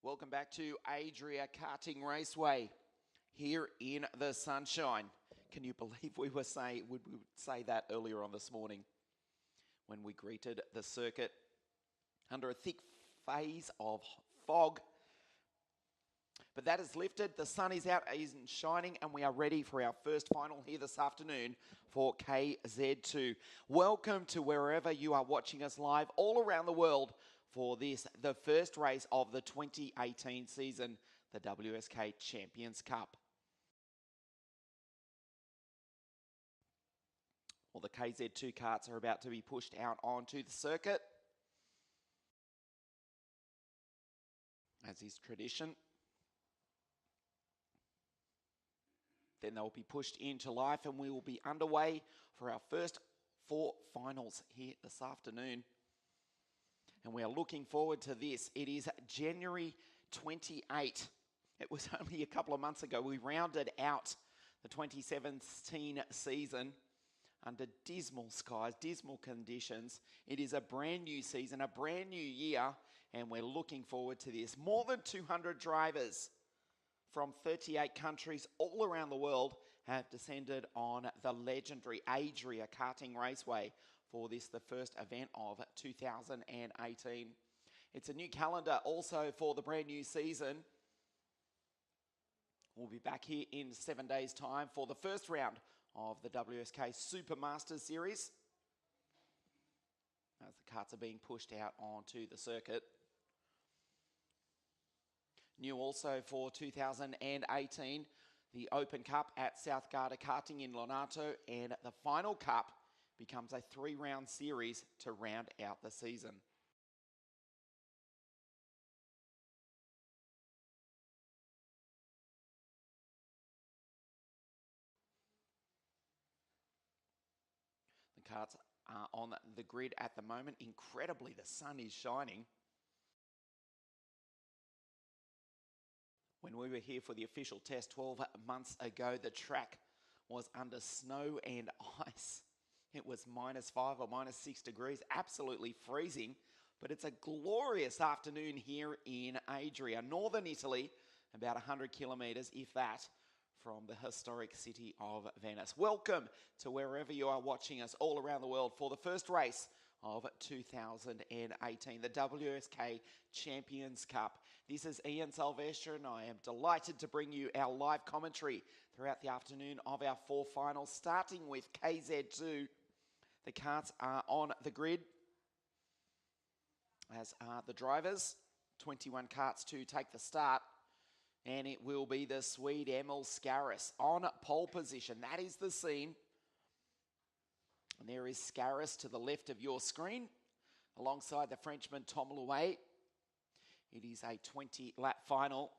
Welcome back to Adria Karting Raceway here in the sunshine. Can you believe we would say that earlier on this morning when we greeted the circuit under a thick phase of fog? But that is lifted, the sun is out, is shining, and we are ready for our first final here this afternoon for Kz2. Welcome to wherever you are watching us live all around the world for this, the first race of the 2018 season, the Wsk Champions Cup. Well, the Kz2 karts are about to be pushed out onto the circuit, as is tradition. Then they'll be pushed into life and we will be underway for our first 4 finals here this afternoon. And we are looking forward to this. It is January 28. It was only a couple of months ago we rounded out the 2017 season under dismal skies, dismal conditions. It is a brand new season, a brand new year, and we're looking forward to this. More than 200 drivers from 38 countries all around the world have descended on the legendary Adria Karting Raceway for this, the first event of 2018. It's a new calendar also for the brand new season. We'll be back here in 7 days' time for the first round of the WSK Super Masters Series, as the karts are being pushed out onto the circuit. New also for 2018, the Open Cup at South Garda Karting in Lonato, and the Final Cup becomes a 3-round series to round out the season. The karts are on the grid at the moment. Incredibly, the sun is shining. When we were here for the official test 12 months ago, the track was under snow and ice. It was -5 or -6 degrees, absolutely freezing. But it's a glorious afternoon here in Adria, northern Italy, about 100 kilometres, if that, from the historic city of Venice. Welcome to wherever you are watching us all around the world for the first race of 2018, the WSK Champions Cup. This is Ian Sylvester and I am delighted to bring you our live commentary throughout the afternoon of our 4 finals, starting with Kz2. The karts are on the grid, as are the drivers. 21 karts to take the start, and it will be the Swede Emil Scaris on pole position. That is the scene. And there is Scaris to the left of your screen, alongside the Frenchman Tom Louet. It is a 20-lap final.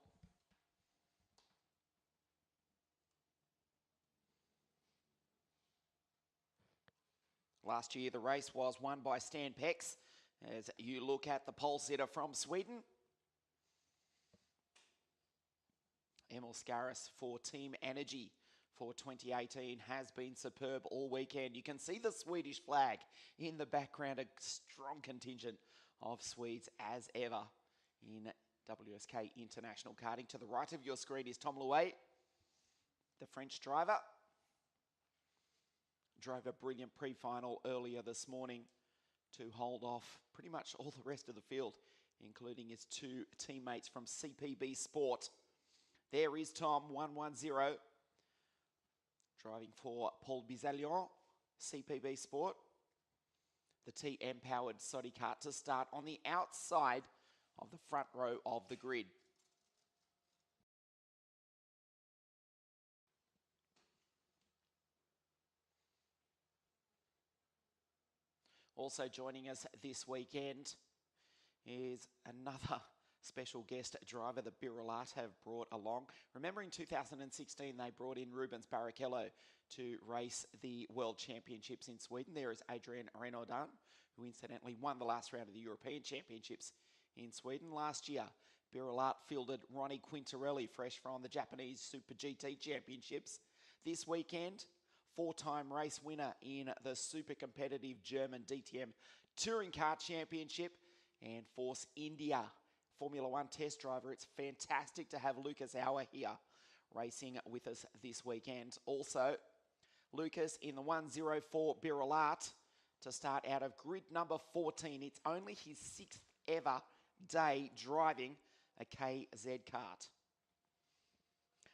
Last year, the race was won by Stan Pex. As you look at the pole sitter from Sweden, Emil Scaris for Team Energy for 2018 has been superb all weekend. You can see the Swedish flag in the background, a strong contingent of Swedes as ever in WSK International Karting. To the right of your screen is Tom Louet, the French driver. Drove a brilliant pre-final earlier this morning to hold off pretty much all the rest of the field, including his 2 teammates from CPB Sport. There is Tom, 110, driving for Paul Bizalion, CPB Sport. The TM-powered Sodi kart to start on the outside of the front row of the grid. Also joining us this weekend is another special guest driver that Birolat have brought along. Remember in 2016 they brought in Rubens Barrichello to race the World Championships in Sweden. There is Adrien Renaudin, who incidentally won the last round of the European Championships in Sweden last year. Birolat fielded Ronnie Quintarelli, fresh from the Japanese Super GT Championships. This weekend, 4-time race winner in the super competitive German DTM Touring Car Championship, and Force India Formula One test driver. It's fantastic to have Lucas Auer here racing with us this weekend. Also, Lucas in the 104 Birolart to start out of grid number 14. It's only his 6th ever day driving a KZ kart.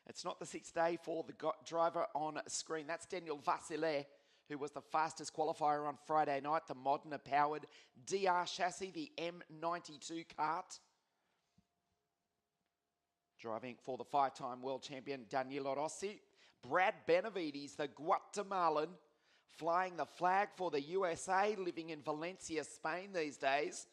It's not the 6th day for the driver on screen. That's Daniel Vasile, who was the fastest qualifier on Friday night, the Modena-powered DR chassis, the M92 kart. Driving for the 5-time world champion Danilo Rossi. Brad Benavides, the Guatemalan, flying the flag for the USA, living in Valencia, Spain these days.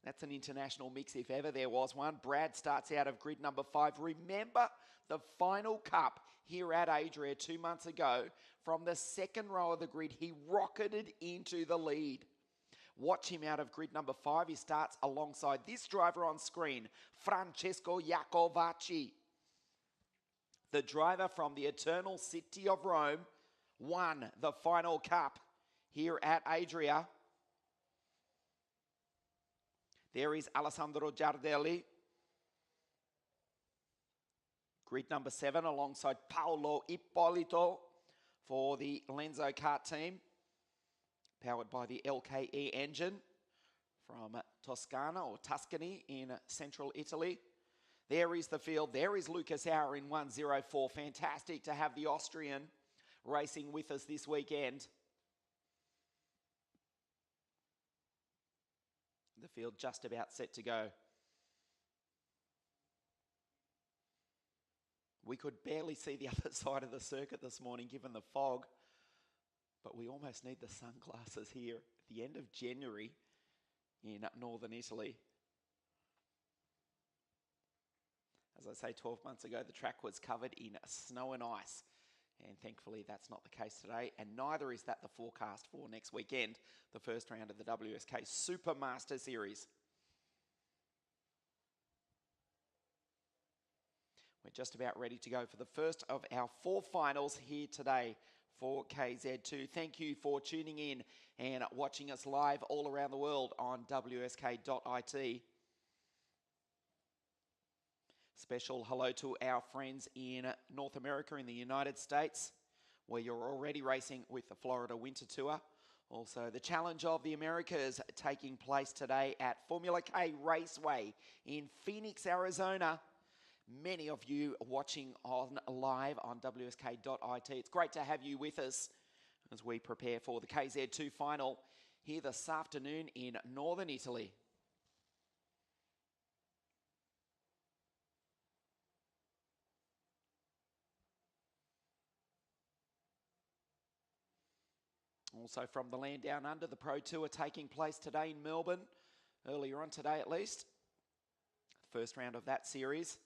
That's an international mix if ever there was one. Brad starts out of grid number 5. Remember the final cup here at Adria 2 months ago. From the second row of the grid, he rocketed into the lead. Watch him out of grid number 5. He starts alongside this driver on screen, Francesco Iacovacci. The driver from the eternal city of Rome won the final cup here at Adria. There is Alessandro Giardelli. Grid number 7 alongside Paolo Ippolito for the Lenzo kart team. Powered by the LKE engine from Toscana or Tuscany in central Italy. There is the field. There is Lucas Auer in 104. Fantastic to have the Austrian racing with us this weekend. The field just about set to go. We could barely see the other side of the circuit this morning given the fog, but we almost need the sunglasses here at the end of January in northern Italy. As I say, 12 months ago, the track was covered in snow and ice. And thankfully, that's not the case today. And neither is that the forecast for next weekend, the first round of the WSK Supermaster Series. We're just about ready to go for the first of our 4 finals here today for KZ2. Thank you for tuning in and watching us live all around the world on wsk.it. Special hello to our friends in North America, in the United States, where you're already racing with the Florida Winter Tour. Also, the Challenge of the Americas taking place today at Formula K Raceway in Phoenix, Arizona. Many of you watching on live on wsk.it. It's great to have you with us as we prepare for the KZ2 Final here this afternoon in northern Italy. Also from the land down under, the Pro Tour taking place today in Melbourne, earlier on today at least. First round of that series.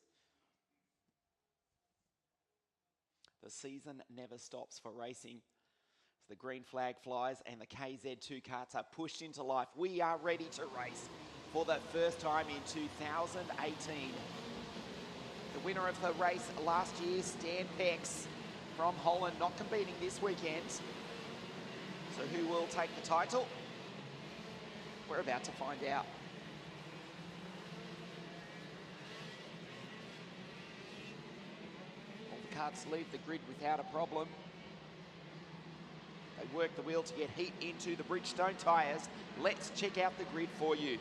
The season never stops for racing. As the green flag flies and the KZ2 karts are pushed into life. We are ready to race for the first time in 2018. The winner of the race last year, Stan Pex from Holland, not competing this weekend. So who will take the title? We're about to find out. All the karts leave the grid without a problem. They work the wheel to get heat into the Bridgestone tyres. Let's check out the grid for you.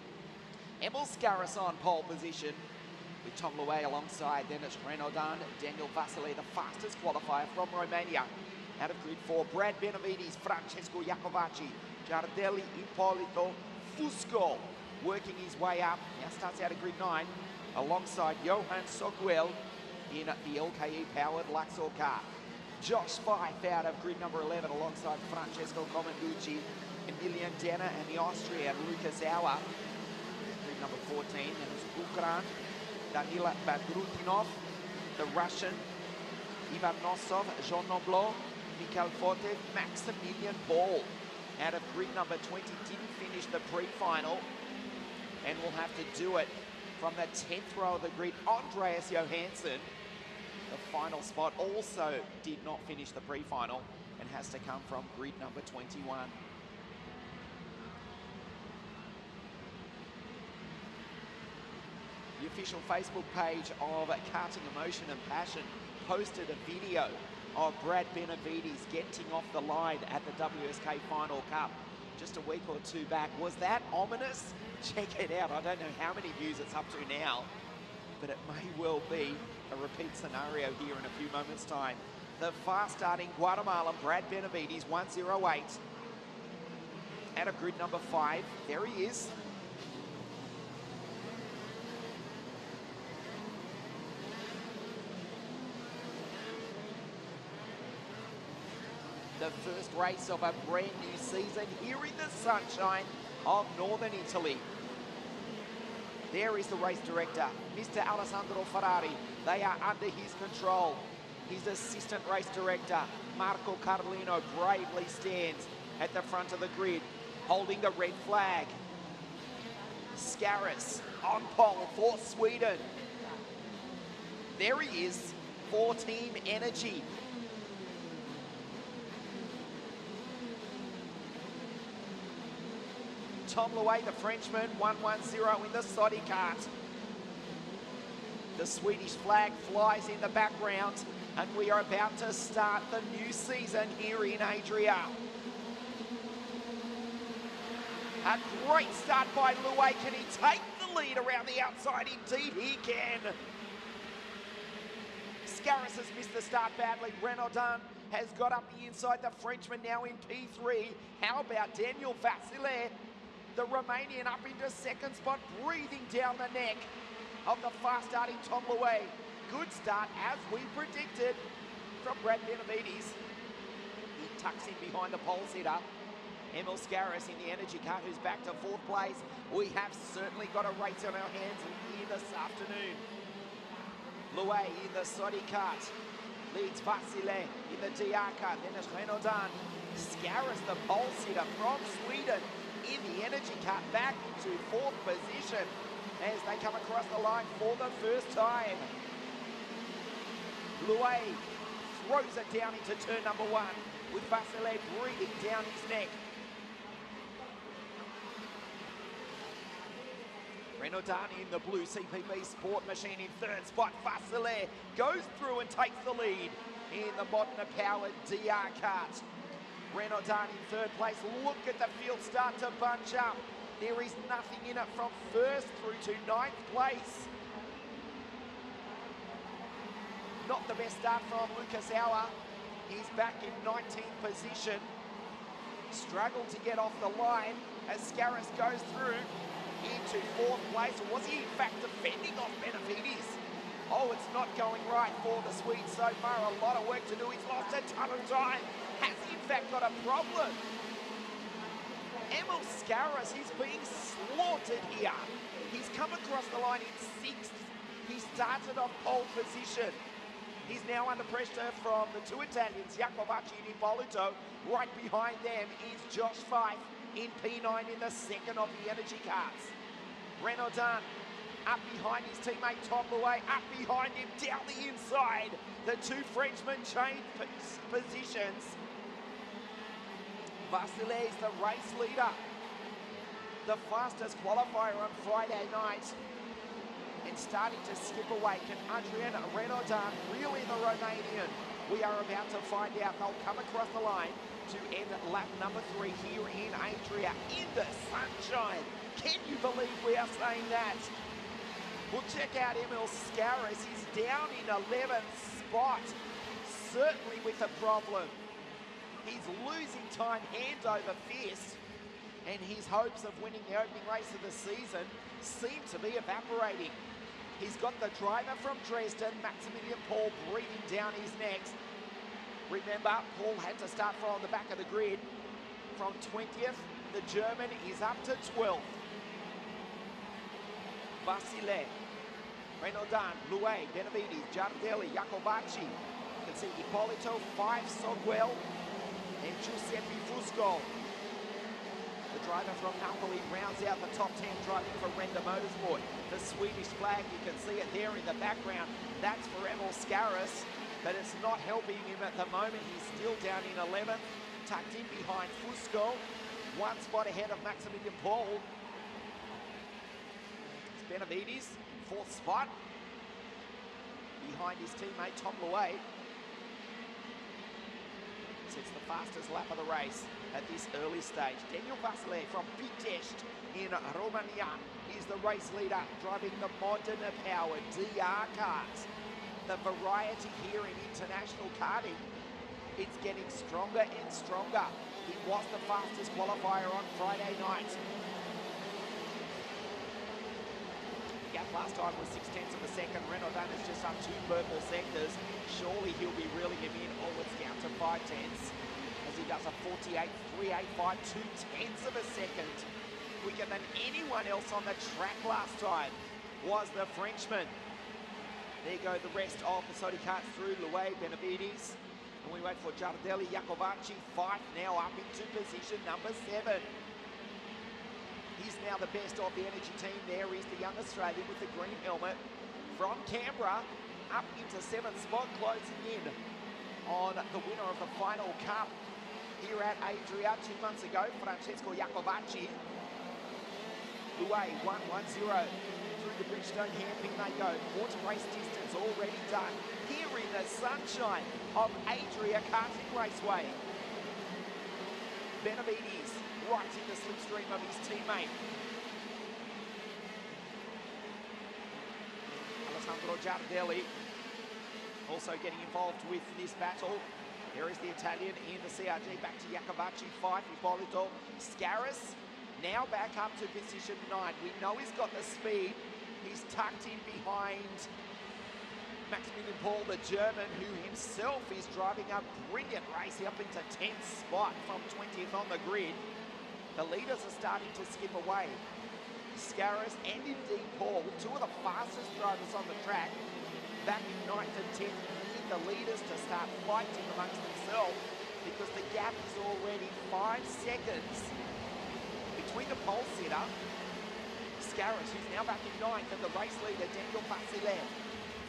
Emil Scaris on pole position with Tom Louet alongside Dennis Renaudin. Daniel Vasile, the fastest qualifier from Romania. Out of grid 4, Brad Benavides, Francesco Iacovacci, Giardelli, Ippolito, Fusco working his way up. Now starts out of grid 9 alongside Johan Soguel in the LKE-powered Luxor car. Josh Fife out of grid number 11 alongside Francesco Comanducci, Emilian Denner and the Austrian Lucas Auer. Grid number 14, and it's Ukran, Danila Badrutinov, the Russian, Ivan Nosov, Jean Noblo, Mikhail Forte, Maximilian Ball out of grid number 20, didn't finish the pre-final and will have to do it from the 10th row of the grid. Andreas Johansson, the final spot, also did not finish the pre-final and has to come from grid number 21. official Facebook page of Karting Emotion and Passion posted a video of Brad Benavides getting off the line at the WSK Final Cup just a week or two back. Was that ominous? Check it out. I don't know how many views it's up to now, but it may well be a repeat scenario here in a few moments' time. The fast-starting Guatemalan Brad Benavides, 108, at a grid number 5. There he is. The first race of a brand new season here in the sunshine of northern Italy. There is the race director, Mr. Alessandro Ferrari. They are under his control. His assistant race director, Marco Carlino, bravely stands at the front of the grid, holding the red flag. Scaris on pole for Sweden. There he is for Team Energy. Tom Louet, the Frenchman, 110 in the Soddy kart. The Swedish flag flies in the background, and we are about to start the new season here in Adria. A great start by Louet. Can he take the lead around the outside? Indeed he can. Scaris has missed the start badly. Renaudin has got up the inside. The Frenchman now in P3. How about Daniel Vasile? The Romanian up into second spot, breathing down the neck of the fast-starting Tom Louet. Good start, as we predicted, from Brad Benavides. He tucks in behind the pole sitter. Emil Scaris in the Energy Kart, who's back to 4th place. We have certainly got a race on our hands here this afternoon. Louet in the Soddy kart leads Vasile in the DR kart. Then it's Renaudin. Scaris, the pole sitter from Sweden, in the Energy Cup, back to 4th position as they come across the line for the first time. Louet throws it down into turn number 1 with Vasile breathing down his neck. Renaudin in the blue CPB Sport Machine in 3rd spot. Vasile goes through and takes the lead in the Modena-powered DR kart. Renaudin in 3rd place. Look at the field start to bunch up. There is nothing in it from 1st through to 9th place. Not the best start from Lucas Auer. He's back in 19th position. Struggled to get off the line as Scaris goes through into 4th place. Or was he in fact defending off Benavides? Oh, it's not going right for the Swedes so far. A lot of work to do. He's lost a ton of time. Has in fact got a problem. Emil Scaris is being slaughtered here. He's come across the line in 6th. He started off pole position. He's now under pressure from the 2 Italians, Jacobacci and Ippolito. Right behind them is Josh Fife in P9 in the 2nd of the Energy karts. Renaudin up behind his teammate Tom Louet, up behind him, down the inside. The 2 Frenchmen change positions. Vasile is the race leader. The fastest qualifier on Friday night. And starting to skip away. Can Adrian Renaudin reel in the Romanian? We are about to find out. They'll come across the line to end lap number 3 here in Adria in the sunshine. Can you believe we are saying that? Well, check out Emil Scaris. He's down in 11th spot, certainly with a problem. He's losing time hand over fist, and his hopes of winning the opening race of the season seem to be evaporating. He's got the driver from Dresden, Maximilian Paul, breathing down his neck. Remember, Paul had to start from the back of the grid. From 20th, the German is up to 12th. Vasile, Renaudin, Louet, Benavides, Giardelli, Jacobacci. You can see Ippolito, 5, Sogwell, and Giuseppe Fusco. The driver from Napoli rounds out the top 10 driving for Renda Motorsport. The Swedish flag, you can see it there in the background. That's for Emil Scaris, but it's not helping him at the moment. He's still down in 11th, tucked in behind Fusco. 1 spot ahead of Maximilian Paul. Benavides, 4th spot. Behind his teammate Tom Louay. Sets the fastest lap of the race at this early stage. Daniel Vasile from Pitești in Romania is the race leader, driving the modern powered DR cars. The variety here in international karting, it's getting stronger and stronger. He was the fastest qualifier on Friday night. The gap last time was 6/10 of a second. Renaudin is just up 2 purple sectors. Surely he'll be reeling him in. Oh, it's down to 5/10 as he does a 48.385, 2/10 of a second. Quicker than anyone else on the track last time was the Frenchman. There go the rest of the Sodi carts through. Louay, Benavides. And we wait for Giardelli, Iacovacci, Fife now up into position number 7. He's now the best of the Energy team. There is the young Australian with the green helmet from Canberra, up into 7th spot, closing in on the winner of the final cup here at Adria 2 months ago, Francesco Iacovacci. Louay 1-1-0 through the Bridgestone hairpin they go. Quarter race distance already done here in the sunshine of Adria Karting Raceway. Benavides right in the slipstream of his teammate. Alessandro Giardelli also getting involved with this battle. There is the Italian in the CRG, back to Iacovacci, 5, Ippolito. Scaris now back up to position 9. We know he's got the speed. He's tucked in behind Maximilian Paul, the German, who himself is driving a brilliant race up into 10th spot from 20th on the grid. The leaders are starting to skip away. Scaris and indeed Paul, 2 of the fastest drivers on the track, back in 9th and 10th, need the leaders to start fighting amongst themselves because the gap is already 5 seconds between the pole sitter, Scaris, who's now back in 9th, and the race leader, Daniel Vasile.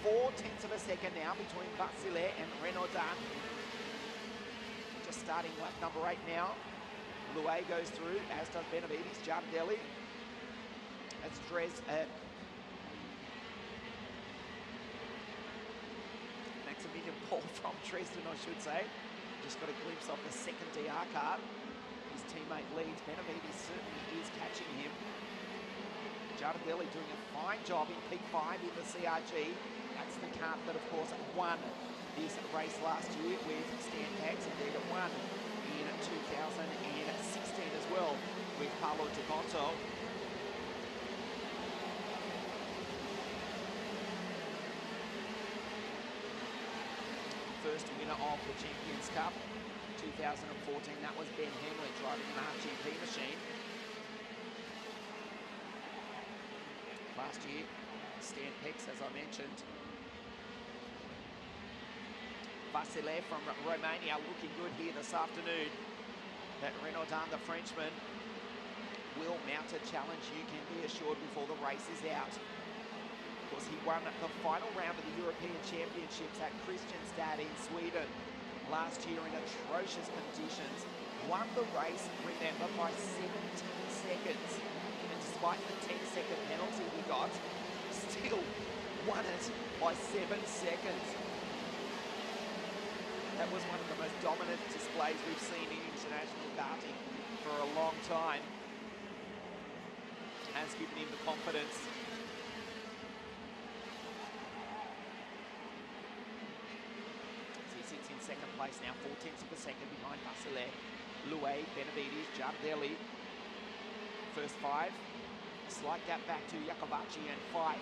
4/10 of a second now between Vasile and Renaudin. Just starting lap number 8 now. Louay goes through, as does Benavides, Giardelli. That's Drez Maximilian Paul from Dresden, I should say. Just got a glimpse of the second DR card. His teammate leads. Benavides certainly is catching him. Giardelli doing a fine job in P5 in the CRG. That's the kart that, of course, won this race last year with Stan Pax. Indeed, it won in 2016 as well with Paolo Di Conto. First winner of the Champions Cup 2014, that was Ben Henley driving an RGP machine. Last year, Stan Pex, as I mentioned. Vasile from Romania looking good here this afternoon. That Renaudin, the Frenchman, will mount a challenge, you can be assured, before the race is out. Of course, he won the final round of the European Championships at Kristianstad in Sweden last year in atrocious conditions. Won the race, remember, by 17 seconds. Despite the 10-second penalty he got, still won it by 7 seconds. That was one of the most dominant displays we've seen in international karting for a long time. Has given him the confidence. So he sits in second place now, 4/10 of a second behind Vasile, Louay, Benavides, Giardelli. First 5. Slight gap back to Iacovacci and Fife.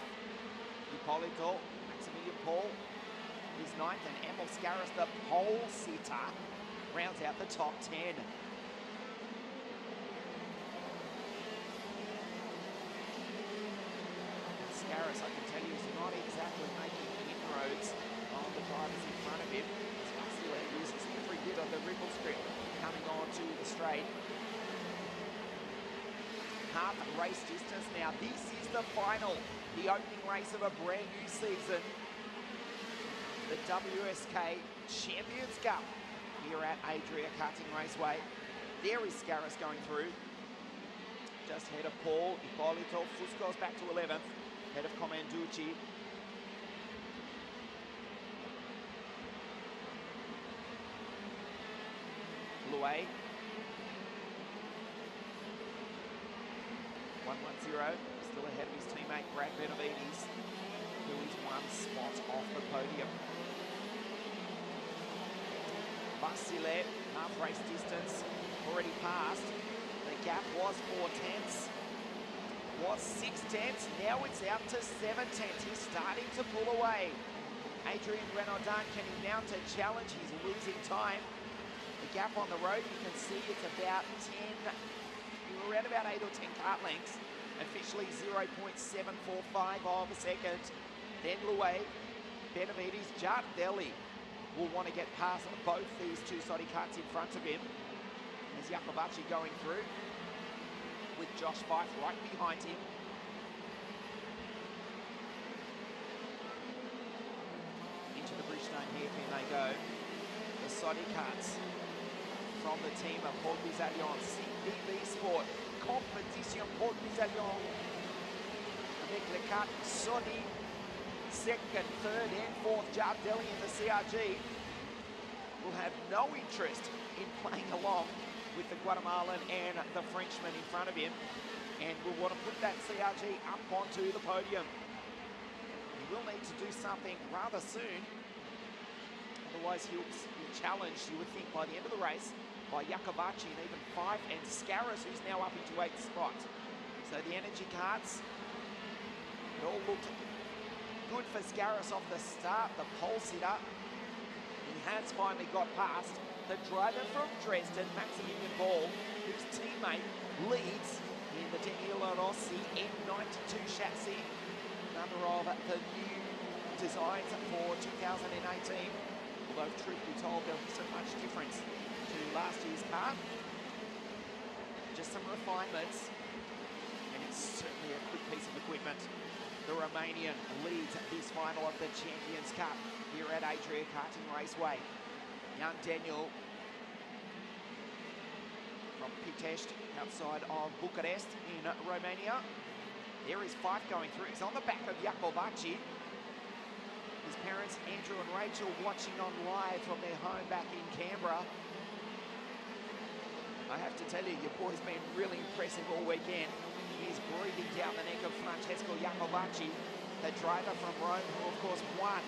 Ippolito, Maximilian Paul is 9th, and Emil Scaris, the pole sitter, rounds out the top 10. Scaris, I can tell you, is not exactly making inroads on the drivers in front of him. Vasile uses every bit of the ripple strip coming on to the straight. Half race distance now. This is the final, the opening race of a brand new season. The Wsk Champions Cup here at Adria Karting Raceway. There is Scaris going through. Just ahead of Paul, Ippolito, Fusco's back to 11th. Sanducci. Luay. 1-1-0. Still ahead of his teammate Brad Benavides, who is one spot off the podium. Vasile, half race distance, already passed. The gap was 4 tenths, was 6 tenths, now it's out to 7 tenths. He's starting to pull away. Adrian Renaudin, can he mount a challenge? He's losing time. The gap on the road, you can see it's about 10, around about 8 or 10 kart lengths. Officially 0.745 of a second. Then Luay, Benavides, Giardelli will want to get past both these two Sodi karts in front of him. There's Jakovaci going through with Josh Fife right behind him. Into the Bridgestone hairpin they go. The Sodi karts from the team of Port Bizalion, CPV Sport, Competition Port Bizalion. Avec le kart Sodi, second, third and fourth, Giardelli in the CRG will have no interest in playing along with the Guatemalan and the Frenchman in front of him, and will want to put that CRG up onto the podium. He will need to do something rather soon, otherwise he'll be challenged, you would think, by the end of the race by Jakovaci and even Fife and Scaris, who's now up into 8th spot. So the energy karts, it all looked good for Scaris off the start, the pole sitter. He has finally got past the driver from Dresden, Maximilian Ball, whose teammate leads in the Daniela Rossi M92 chassis, another of the new designs for 2018. Although, truth be told, there wasn't much difference to last year's car. Just some refinements, and it's certainly a quick piece of equipment. The Romanian leads this final of the Champions Cup here at Adria Karting Raceway. Young Daniel from Pitești, outside of Bucharest in Romania. There is Fife going through. He's on the back of Jakovaci. His parents, Andrew and Rachel, watching on live from their home back in Canberra. I have to tell you, your boy's been really impressive all weekend. He's breathing down the neck of Francesco Jakovaci, the driver from Rome, who of course won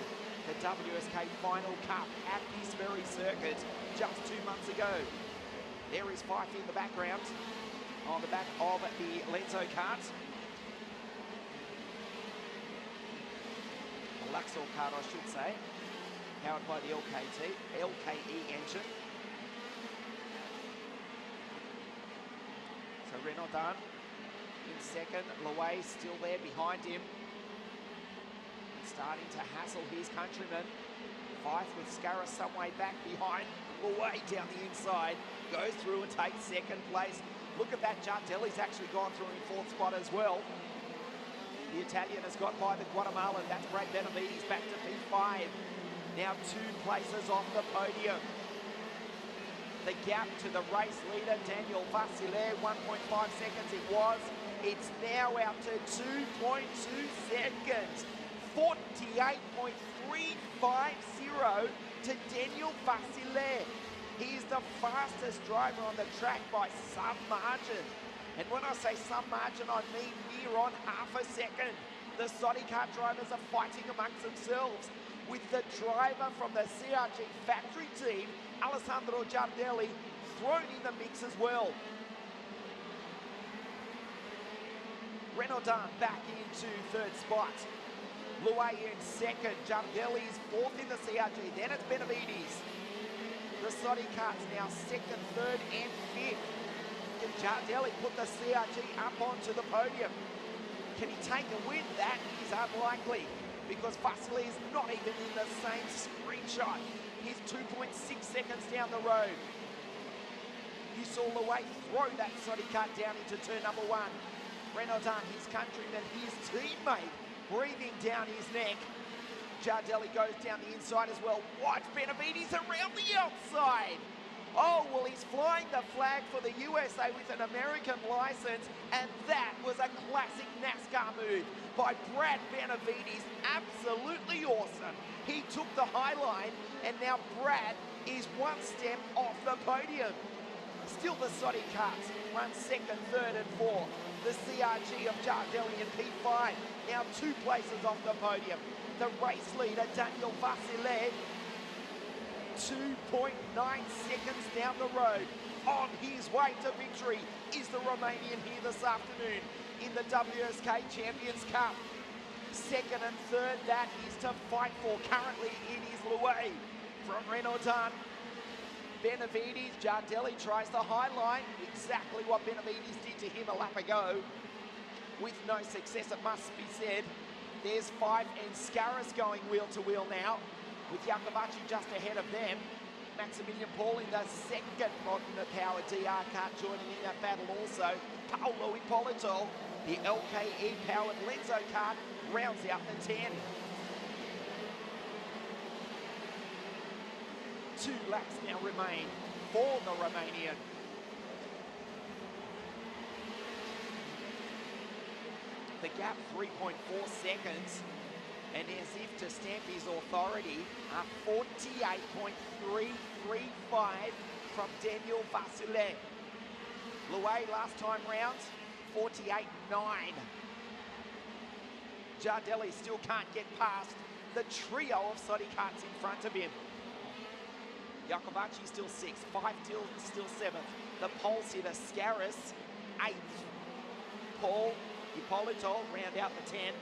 the Wsk Final Cup at this very circuit just 2 months ago. There is Fife in the background, on the back of the Lenzo kart. The Luxor kart, I should say, powered by the LKE engine. So Renaudin in second, Luay still there behind him, and starting to hassle his countrymen. Fife with Scaris some way back behind, Luay down the inside, goes through and takes second place. Look at that, Giardelli's actually gone through in 4th spot as well. The Italian has got by the Guatemalan, that's Brad Benavides back to P5. Now 2 places off the podium. The gap to the race leader, Daniel Vasile, 1.5 seconds it was. It's now out to 2.2 seconds. 48.350 to Daniel Vasile. He is the fastest driver on the track by some margin. And when I say some margin, I mean near on half a second. The Sodi kart drivers are fighting amongst themselves, with the driver from the CRG factory team, Alessandro Giardelli, thrown in the mix as well. Renaudin back into 3rd spot. Luay in 2nd. Giardelli is 4th in the CRG. Then it's Benavides. The Sodi karts now 2nd, 3rd and 5th. Can Giardelli put the CRG up onto the podium? Can he take a win? That is unlikely, because Vasile is not even in the same screenshot. He's 2.6 seconds down the road. You saw Luay throw that Sodi kart down into turn number 1. Renaudin, his countryman, his teammate, breathing down his neck. Giardelli goes down the inside as well. Watch Benavides around the outside. Oh, well, he's flying the flag for the USA with an American license, and that was a classic NASCAR move by Brad Benavides. Absolutely awesome. He took the high line, and now Brad is one step off the podium. Still the Soddy Carts run second, third, and fourth. The CRG of Jardelli in P5, now 2 places off the podium. The race leader, Daniel Vasile, 2.9 seconds down the road. On his way to victory is the Romanian here this afternoon in the Wsk Champions Cup. Second and third, that is to fight for. Currently, it is Louet from Renaudin. Benavides, Jardelli tries the high line. Exactly what Benavides did to him a lap ago. With no success, it must be said. There's 5 and Scaris going wheel to wheel now, with Iacovacci just ahead of them. Maximilian Paul in the second modern power DR kart joining in that battle also. Paolo Ippolito, the LKE powered Lenzo kart, rounds out the 10. 2 laps now remain for the Romanian. The gap 3.4 seconds, and as if to stamp his authority, 48.335 from Daniel Vasile. Louet last time round, 48.9. Jardelli still can't get past the trio of Soddy Carts in front of him. Iacovacci still 6th, 5 still 7th. The pole sitter Scaris, 8th. Paul Ippolito round out the 10.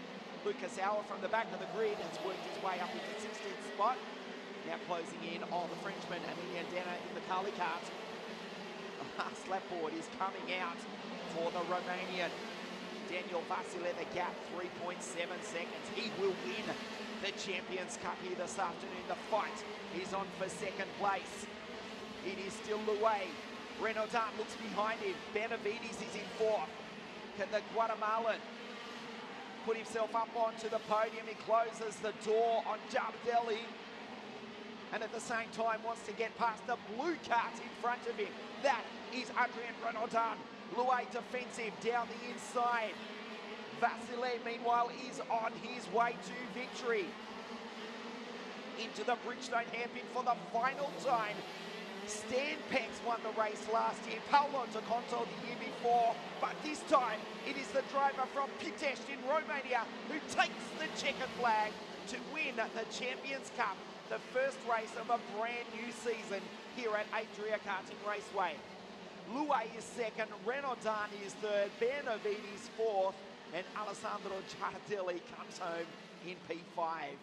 Lucas Auer from the back of the grid has worked his way up into 16th spot. Now closing in on the Frenchman, Emilien Denner in the Carly kart. The last lap board is coming out for the Romanian. Daniel Vasile, the gap 3.7 seconds. He will win the Champions Cup here this afternoon. The fight is on for second place. It is still Louet. Renaudin looks behind him. Benavides is in 4th. Can the Guatemalan put himself up onto the podium? He closes the door on Jardelli, and at the same time wants to get past the blue cart in front of him. That is Adrien Renaudin. Louet defensive down the inside. Vasile, meanwhile, is on his way to victory. Into the Bridgestone hairpin for the final time. Stan Pex won the race last year, Paolo Toconto the year before, but this time it is the driver from Pitești in Romania who takes the checkered flag to win the Champions Cup, the first race of a brand new season here at Adria Karting Raceway. Louet is 2nd, Renaudin is 3rd, Benavides 4th, and Alessandro Jardelli comes home in P5.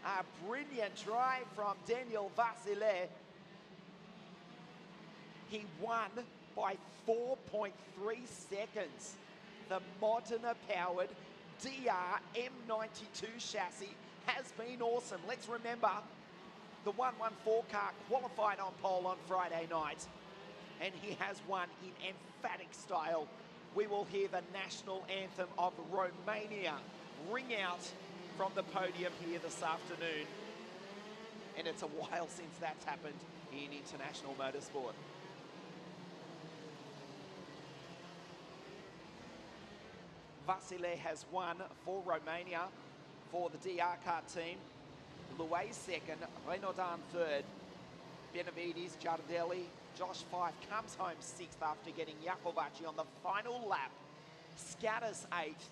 A brilliant drive from Daniel Vasile. He won by 4.3 seconds. The Modena-powered DR M92 chassis has been awesome. Let's remember, the 114 car qualified on pole on Friday night, and he has won in emphatic style. We will hear the national anthem of Romania ring out from the podium here this afternoon. And it's a while since that's happened in international motorsport. Vasile has won for Romania for the DR kart team. Louet 2nd, Renaudin 3rd, Benavides, Jardelli, Josh Fife comes home 6th after getting Iacovacci on the final lap. Scatters 8th,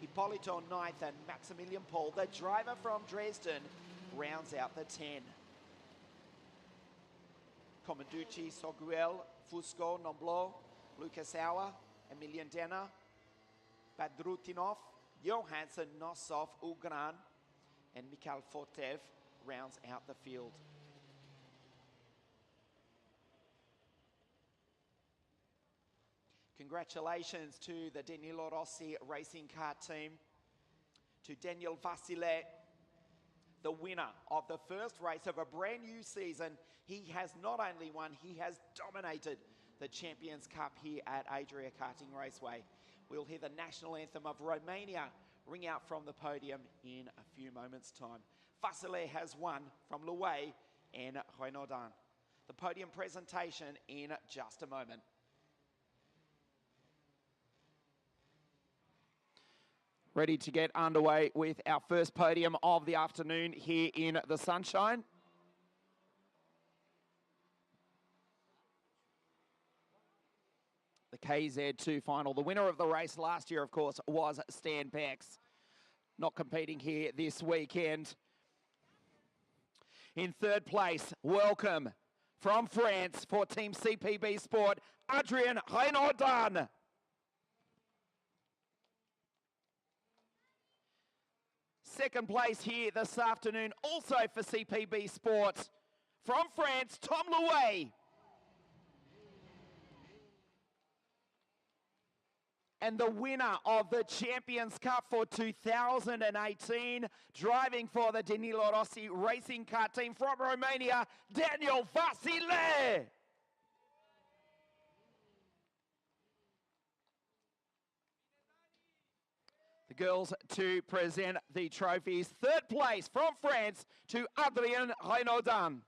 Ippolito 9th, and Maximilian Paul, the driver from Dresden, rounds out the 10. Comanducci, Soguel, Fusco, Noblo, Lucas Auer, Emilien Denner, Badrutinov, Johansson, Nosov, Ugran, and Mikhail Fortev rounds out the field. Congratulations to the Danilo Rossi racing car team, to Daniel Vasile, the winner of the first race of a brand new season. He has not only won, he has dominated the Champions Cup here at Adria Karting Raceway. We'll hear the national anthem of Romania ring out from the podium in a few moments' time. Vasile has won from Louet and Hoinodan. The podium presentation in just a moment. Ready to get underway with our first podium of the afternoon here in the sunshine. The Kz2 Final. The winner of the race last year, of course, was Stan Bex. Not competing here this weekend. In third place, welcome from France for Team CPB Sport, Adrien Renaudin. Second place here this afternoon, also for CPB Sport, from France, Tom Louet. And the winner of the Champions Cup for 2018, driving for the Danilo Rossi Racing Car Team from Romania, Daniel Vasile. The girls to present the trophies. Third place from France to Adrien Renaudin.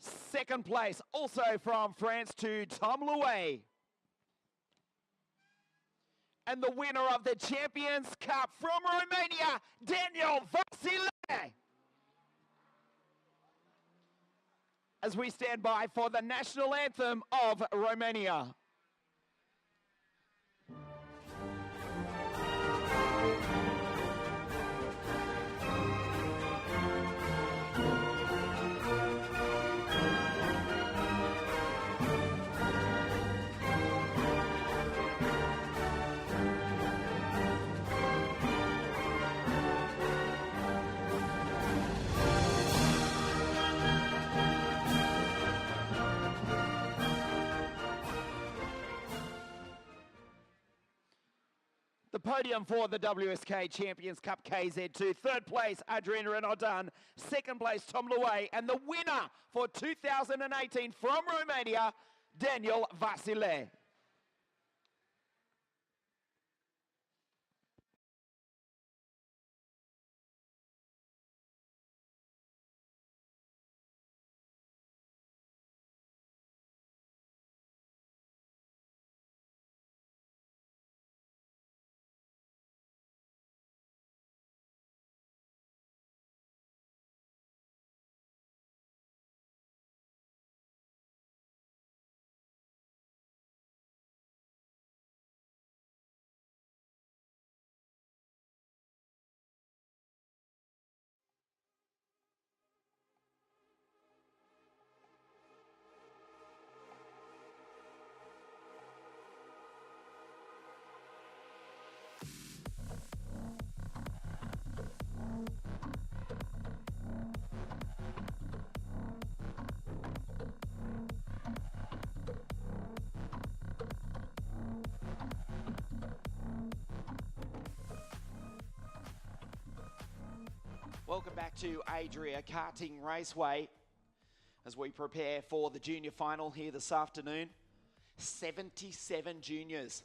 Second place, also from France, to Tom Louet. And the winner of the Champions Cup from Romania, Daniel Vasile. As we stand by for the national anthem of Romania. The podium for the Wsk Champions Cup Kz2. Third place, Adrien Renaudin. Second place, Tom Louet. And the winner for 2018 from Romania, Daniel Vasile. Welcome back to Adria Karting Raceway as we prepare for the junior final here this afternoon. 77 juniors